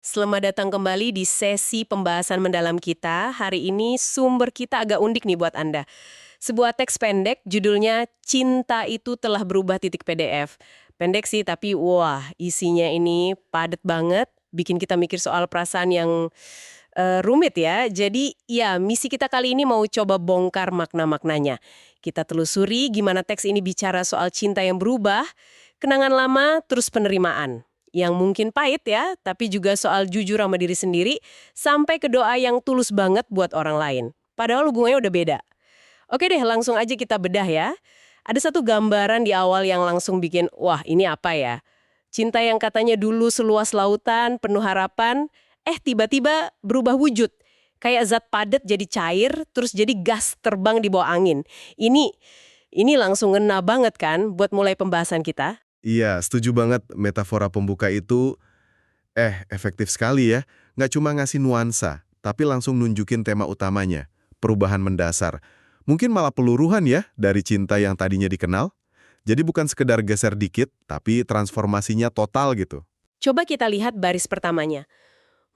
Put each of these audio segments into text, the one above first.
Selamat datang kembali di sesi pembahasan mendalam kita. Hari ini sumber kita agak unik nih buat Anda. Sebuah teks pendek judulnya Cinta Itu Telah Berubah titik PDF. Pendek sih tapi wah isinya ini padat banget, bikin kita mikir soal perasaan yang rumit ya. Jadi ya misi kita kali ini mau coba bongkar makna-maknanya. Kita telusuri gimana teks ini bicara soal cinta yang berubah, kenangan lama, terus penerimaan yang mungkin pahit ya, tapi juga soal jujur sama diri sendiri, sampai ke doa yang tulus banget buat orang lain. Padahal hubungannya udah beda. Oke deh, langsung aja kita bedah ya. Ada satu gambaran di awal yang langsung bikin, wah ini apa ya? Cinta yang katanya dulu seluas lautan, penuh harapan, tiba-tiba berubah wujud. Kayak zat padat jadi cair, terus jadi gas terbang di bawah angin. Ini langsung ngena banget kan buat mulai pembahasan kita? Iya, setuju banget metafora pembuka itu efektif sekali ya. Nggak cuma ngasih nuansa, tapi langsung nunjukin tema utamanya, perubahan mendasar. Mungkin malah peluruhan ya dari cinta yang tadinya dikenal. Jadi bukan sekedar geser dikit, tapi transformasinya total gitu. Coba kita lihat baris pertamanya.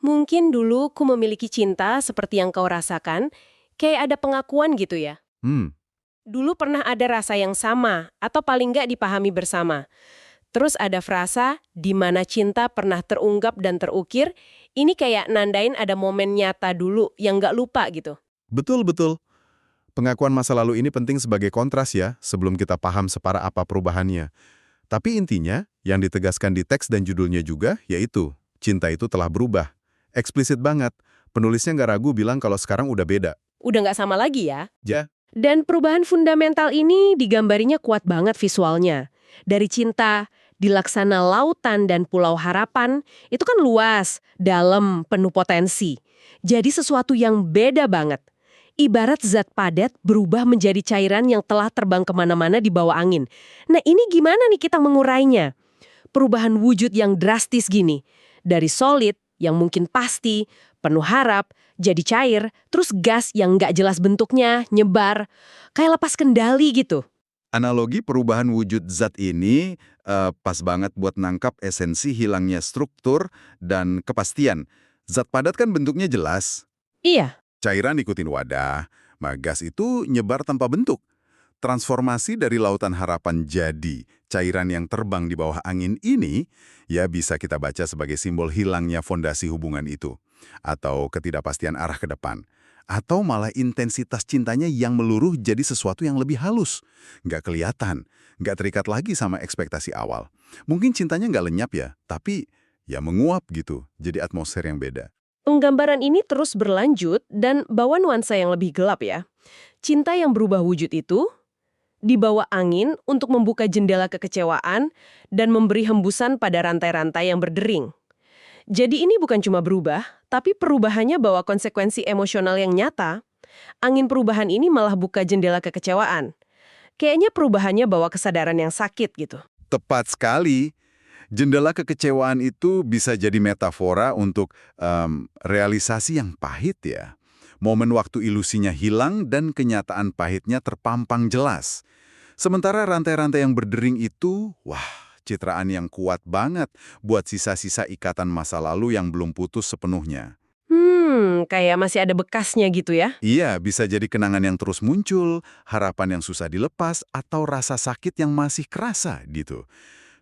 Mungkin dulu ku memiliki cinta seperti yang kau rasakan, kayak ada pengakuan gitu ya. Hmm, Dulu pernah ada rasa yang sama, atau paling nggak dipahami bersama. Terus ada frasa, di mana cinta pernah terungkap dan terukir, ini kayak nandain ada momen nyata dulu yang nggak lupa gitu. betul-betul. Pengakuan masa lalu ini penting sebagai kontras ya, sebelum kita paham separah apa perubahannya. Tapi intinya, yang ditegaskan di teks dan judulnya juga, yaitu, cinta itu telah berubah. Eksplisit banget, penulisnya nggak ragu bilang kalau sekarang udah beda. Udah nggak sama lagi ya. Ja, Dan perubahan fundamental ini digambarinya kuat banget visualnya. Dari cinta, di laksana lautan dan pulau harapan, itu kan luas, dalam, penuh potensi. Jadi sesuatu yang beda banget. Ibarat zat padat berubah menjadi cairan yang telah terbang kemana-mana di bawah angin. Nah ini gimana nih kita mengurainya? Perubahan wujud yang drastis gini. Dari solid, yang mungkin pasti, penuh harap, jadi cair, terus gas yang nggak jelas bentuknya, nyebar, kayak lepas kendali gitu. Analogi perubahan wujud zat ini pas banget buat nangkap esensi hilangnya struktur dan kepastian. Zat padat kan bentuknya jelas, Iya, cairan ikutin wadah, gas itu nyebar tanpa bentuk. Transformasi dari lautan harapan jadi cairan yang terbang di bawah angin ini, ya bisa kita baca sebagai simbol hilangnya fondasi hubungan itu. Atau ketidakpastian arah ke depan. Atau malah intensitas cintanya yang meluruh jadi sesuatu yang lebih halus. Nggak kelihatan, nggak terikat lagi sama ekspektasi awal. Mungkin cintanya nggak lenyap ya, tapi ya menguap gitu, jadi atmosfer yang beda. penggambaran ini terus berlanjut dan bawa nuansa yang lebih gelap ya. Cinta yang berubah wujud itu dibawa angin untuk membuka jendela kekecewaan dan memberi hembusan pada rantai-rantai yang berdering. Jadi ini bukan cuma berubah, tapi perubahannya bawa konsekuensi emosional yang nyata. Angin perubahan ini malah buka jendela kekecewaan. Kayaknya perubahannya bawa kesadaran yang sakit gitu. Tepat sekali. Jendela kekecewaan itu bisa jadi metafora untuk realisasi yang pahit ya. Momen waktu ilusinya hilang dan kenyataan pahitnya terpampang jelas. Sementara rantai-rantai yang berdering itu, wah, citraan yang kuat banget buat sisa-sisa ikatan masa lalu yang belum putus sepenuhnya. Kayak masih ada bekasnya gitu ya. Iya, bisa jadi kenangan yang terus muncul, harapan yang susah dilepas, atau rasa sakit yang masih kerasa gitu.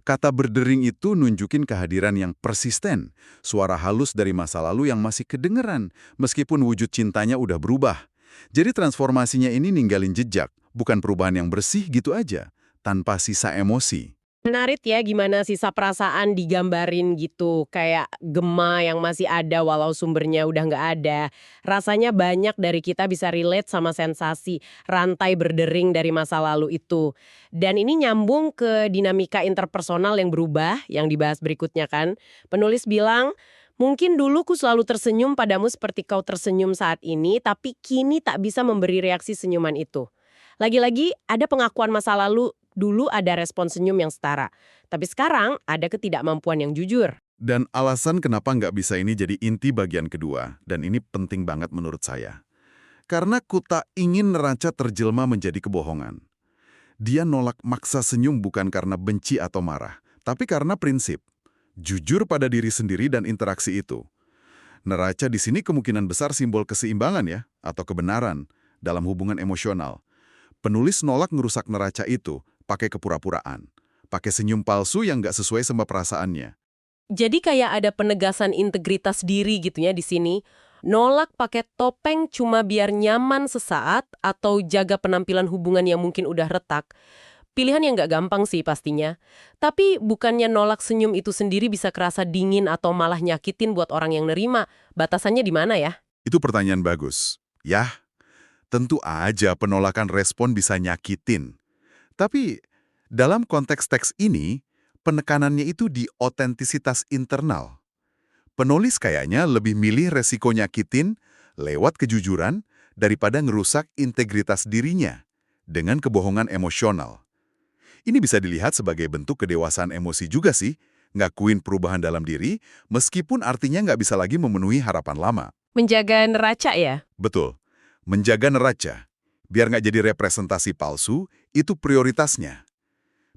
Kata berdering itu nunjukin kehadiran yang persisten, suara halus dari masa lalu yang masih kedengeran, meskipun wujud cintanya udah berubah. Jadi transformasinya ini ninggalin jejak, bukan perubahan yang bersih gitu aja, tanpa sisa emosi. Menarik ya gimana sisa perasaan digambarin gitu. Kayak gema yang masih ada walau sumbernya udah nggak ada. Rasanya banyak dari kita bisa relate sama sensasi rantai berdering dari masa lalu itu. Dan ini nyambung ke dinamika interpersonal yang berubah yang dibahas berikutnya kan. Penulis bilang, mungkin dulu ku selalu tersenyum padamu seperti kau tersenyum saat ini, tapi kini tak bisa memberi reaksi senyuman itu. Lagi-lagi ada pengakuan masa lalu. Dulu ada respon senyum yang setara, tapi sekarang ada ketidakmampuan yang jujur. dan alasan kenapa nggak bisa ini jadi inti bagian kedua, dan ini penting banget menurut saya. Karena Kuta ingin neraca terjelma menjadi kebohongan. Dia nolak maksa senyum bukan karena benci atau marah, tapi karena prinsip. Jujur pada diri sendiri dan interaksi itu. Neraca di sini kemungkinan besar simbol keseimbangan ya, atau kebenaran dalam hubungan emosional. Penulis nolak ngerusak neraca itu pakai kepura-puraan, pakai senyum palsu yang nggak sesuai sama perasaannya. Jadi kayak ada penegasan integritas diri gitu ya di sini. Nolak pakai topeng cuma biar nyaman sesaat atau jaga penampilan hubungan yang mungkin udah retak. Pilihan yang nggak gampang sih pastinya. Tapi bukannya nolak senyum itu sendiri bisa kerasa dingin atau malah nyakitin buat orang yang nerima. Batasannya di mana ya? Itu pertanyaan bagus. Yah, tentu aja penolakan respon bisa nyakitin. Tapi dalam konteks teks ini, penekanannya itu di otentisitas internal. Penulis kayaknya lebih milih resiko nyakitin lewat kejujuran daripada ngerusak integritas dirinya dengan kebohongan emosional. Ini bisa dilihat sebagai bentuk kedewasaan emosi juga sih, ngakuin perubahan dalam diri meskipun artinya nggak bisa lagi memenuhi harapan lama. Menjaga neraca ya? Betul, menjaga neraca, biar nggak jadi representasi palsu, itu prioritasnya.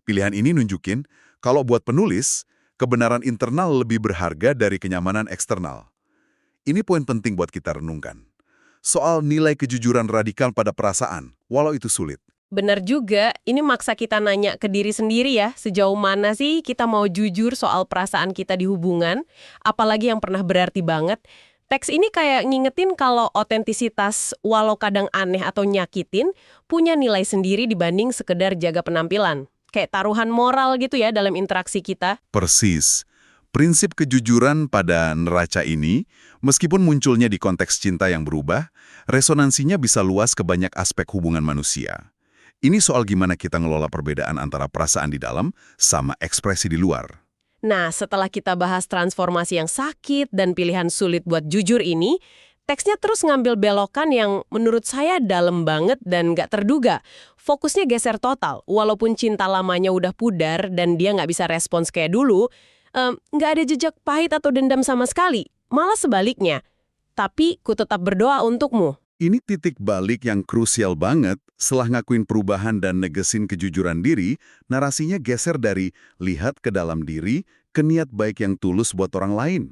Pilihan ini nunjukin kalau buat penulis, kebenaran internal lebih berharga dari kenyamanan eksternal. Ini poin penting buat kita renungkan. Soal nilai kejujuran radikal pada perasaan, walau itu sulit. Benar juga, ini maksa kita nanya ke diri sendiri ya, sejauh mana sih kita mau jujur soal perasaan kita di hubungan, apalagi yang pernah berarti banget. Teks ini kayak ngingetin kalau otentisitas, walau kadang aneh atau nyakitin, punya nilai sendiri dibanding sekedar jaga penampilan. Kayak taruhan moral gitu ya dalam interaksi kita. Persis. Prinsip kejujuran pada neraca ini, meskipun munculnya di konteks cinta yang berubah, resonansinya bisa luas ke banyak aspek hubungan manusia. Ini soal gimana kita ngelola perbedaan antara perasaan di dalam sama ekspresi di luar. Nah, setelah kita bahas transformasi yang sakit dan pilihan sulit buat jujur ini, teksnya terus ngambil belokan yang menurut saya dalam banget dan nggak terduga. Fokusnya geser total, walaupun cinta lamanya udah pudar dan dia nggak bisa respons kayak dulu, nggak ada jejak pahit atau dendam sama sekali. Malah sebaliknya. Tapi ku tetap berdoa untukmu. Ini titik balik yang krusial banget. Setelah ngakuin perubahan dan negesin kejujuran diri, narasinya geser dari lihat ke dalam diri ke niat baik yang tulus buat orang lain.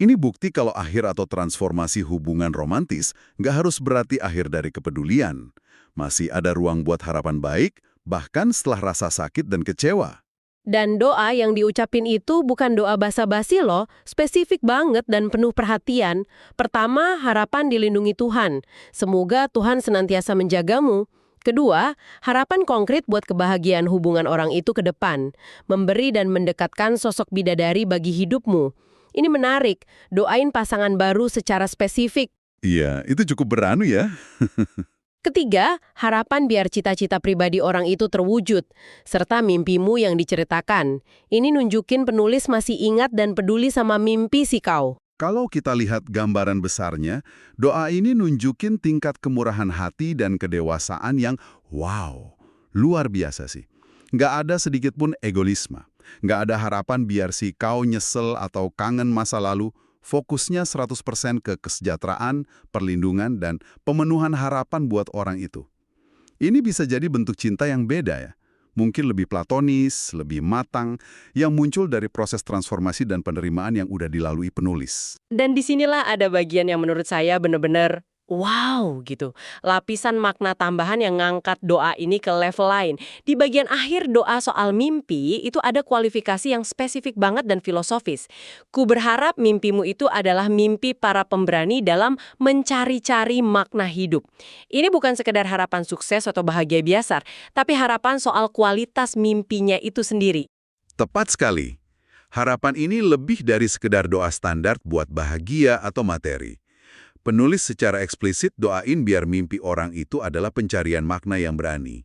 Ini bukti kalau akhir atau transformasi hubungan romantis nggak harus berarti akhir dari kepedulian. Masih ada ruang buat harapan baik, bahkan setelah rasa sakit dan kecewa. Dan doa yang diucapin itu bukan doa basa-basi loh, spesifik banget dan penuh perhatian. Pertama, harapan dilindungi Tuhan. Semoga Tuhan senantiasa menjagamu. Kedua, harapan konkret buat kebahagiaan hubungan orang itu ke depan. Memberi dan mendekatkan sosok bidadari bagi hidupmu. Ini menarik, doain pasangan baru secara spesifik. Iya, itu cukup beranu ya. Ketiga, harapan biar cita-cita pribadi orang itu terwujud, serta mimpimu yang diceritakan. Ini nunjukin penulis masih ingat dan peduli sama mimpi si kau. Kalau kita lihat gambaran besarnya, doa ini nunjukin tingkat kemurahan hati dan kedewasaan yang wow, luar biasa sih. Nggak ada sedikit pun egoisme. Nggak ada harapan biar si kau nyesel atau kangen masa lalu. Fokusnya 100% ke kesejahteraan, perlindungan, dan pemenuhan harapan buat orang itu. Ini bisa jadi bentuk cinta yang beda ya. Mungkin lebih platonis, lebih matang, yang muncul dari proses transformasi dan penerimaan yang udah dilalui penulis. Dan disinilah ada bagian yang menurut saya benar-benar wow gitu. Lapisan makna tambahan yang ngangkat doa ini ke level lain. Di bagian akhir doa soal mimpi, itu ada kualifikasi yang spesifik banget dan filosofis. Ku berharap mimpimu itu adalah mimpi para pemberani dalam mencari-cari makna hidup. Ini bukan sekedar harapan sukses atau bahagia biasa, tapi harapan soal kualitas mimpinya itu sendiri. Tepat sekali. Harapan ini lebih dari sekedar doa standar buat bahagia atau materi. Penulis secara eksplisit doain biar mimpi orang itu adalah pencarian makna yang berani.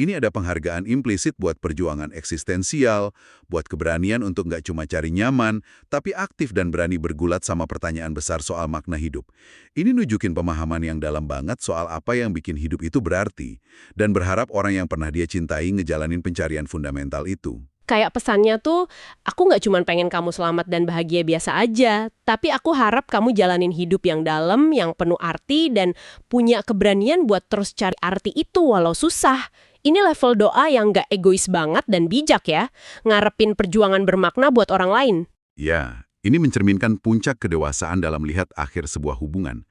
Ini ada penghargaan implisit buat perjuangan eksistensial, buat keberanian untuk nggak cuma cari nyaman, tapi aktif dan berani bergulat sama pertanyaan besar soal makna hidup. Ini nunjukin pemahaman yang dalam banget soal apa yang bikin hidup itu berarti, dan berharap orang yang pernah dia cintai ngejalanin pencarian fundamental itu. Kayak pesannya tuh, aku nggak cuma pengen kamu selamat dan bahagia biasa aja, tapi aku harap kamu jalanin hidup yang dalam, yang penuh arti, dan punya keberanian buat terus cari arti itu walau susah. Ini level doa yang nggak egois banget dan bijak ya, ngarepin perjuangan bermakna buat orang lain. Ya, Ini mencerminkan puncak kedewasaan dalam melihat akhir sebuah hubungan.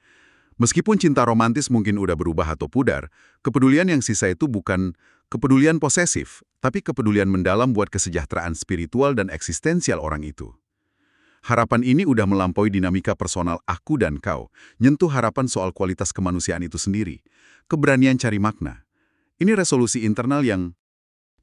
Meskipun cinta romantis mungkin udah berubah atau pudar, kepedulian yang sisa itu bukan kepedulian posesif, tapi kepedulian mendalam buat kesejahteraan spiritual dan eksistensial orang itu. Harapan ini udah melampaui dinamika personal aku dan kau, nyentuh harapan soal kualitas kemanusiaan itu sendiri, keberanian cari makna. Ini resolusi internal yang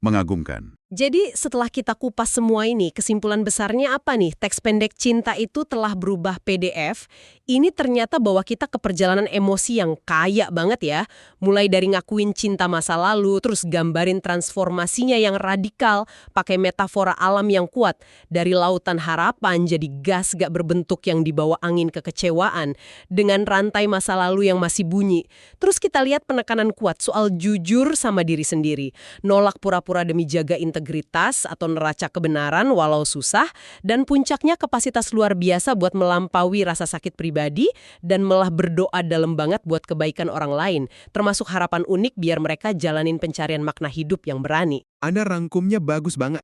mengagumkan. Jadi setelah kita kupas semua ini, kesimpulan besarnya apa nih? Teks pendek cinta itu telah berubah PDF. Ini ternyata bawa kita ke perjalanan emosi yang kaya banget ya. Mulai dari ngakuin cinta masa lalu, terus gambarin transformasinya yang radikal, pakai metafora alam yang kuat. Dari lautan harapan jadi gas gak berbentuk yang dibawa angin kekecewaan, dengan rantai masa lalu yang masih bunyi. Terus kita lihat penekanan kuat soal jujur sama diri sendiri. Nolak pura-pura demi jaga integritas atau neraca kebenaran walau susah, dan puncaknya kapasitas luar biasa buat melampaui rasa sakit pribadi dan malah berdoa dalam banget buat kebaikan orang lain, termasuk harapan unik biar mereka jalanin pencarian makna hidup yang berani. Anda rangkumnya bagus banget.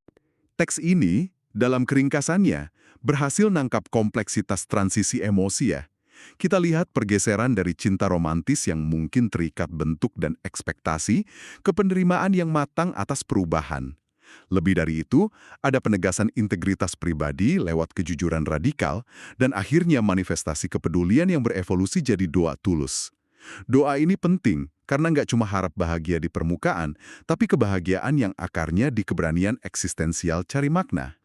Teks ini, dalam keringkasannya, berhasil nangkap kompleksitas transisi emosi ya. Kita lihat pergeseran dari cinta romantis yang mungkin terikat bentuk dan ekspektasi ke penerimaan yang matang atas perubahan. Lebih dari itu, ada penegasan integritas pribadi lewat kejujuran radikal dan akhirnya manifestasi kepedulian yang berevolusi jadi doa tulus. Doa ini penting karena nggak cuma harap bahagia di permukaan, tapi kebahagiaan yang akarnya di keberanian eksistensial cari makna.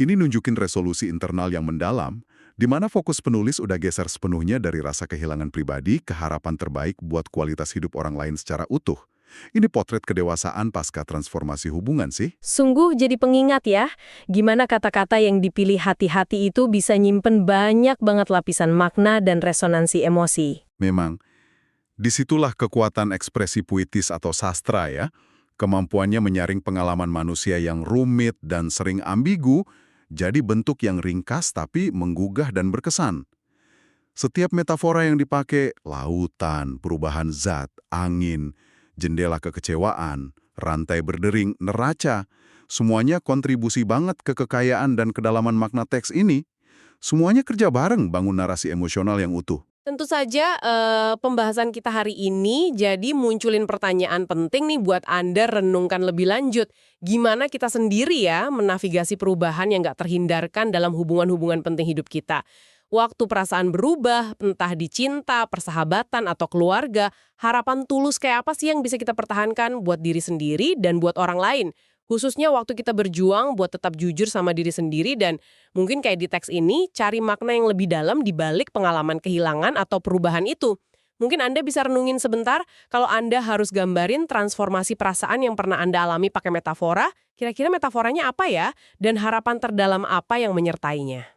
Ini nunjukin resolusi internal yang mendalam, di mana fokus penulis udah geser sepenuhnya dari rasa kehilangan pribadi ke harapan terbaik buat kualitas hidup orang lain secara utuh. Ini potret kedewasaan pasca transformasi hubungan sih. Sungguh jadi pengingat ya, gimana kata-kata yang dipilih hati-hati itu bisa nyimpen banyak banget lapisan makna dan resonansi emosi. Memang, disitulah kekuatan ekspresi puitis atau sastra ya. Kemampuannya menyaring pengalaman manusia yang rumit dan sering ambigu, jadi bentuk yang ringkas tapi menggugah dan berkesan. Setiap metafora yang dipakai, lautan, perubahan zat, angin, jendela kekecewaan, rantai berdering, neraca, semuanya kontribusi banget ke kekayaan dan kedalaman makna teks ini. Semuanya kerja bareng bangun narasi emosional yang utuh. Tentu saja pembahasan kita hari ini jadi munculin pertanyaan penting nih buat Anda renungkan lebih lanjut. Gimana kita sendiri ya menavigasi perubahan yang nggak terhindarkan dalam hubungan-hubungan penting hidup kita. Waktu perasaan berubah, entah di cinta, persahabatan, atau keluarga, harapan tulus kayak apa sih yang bisa kita pertahankan buat diri sendiri dan buat orang lain? Khususnya waktu kita berjuang buat tetap jujur sama diri sendiri dan mungkin kayak di teks ini, cari makna yang lebih dalam di balik pengalaman kehilangan atau perubahan itu. Mungkin Anda bisa renungin sebentar, kalau Anda harus gambarin transformasi perasaan yang pernah Anda alami pakai metafora, kira-kira metaforanya apa ya? Dan harapan terdalam apa yang menyertainya?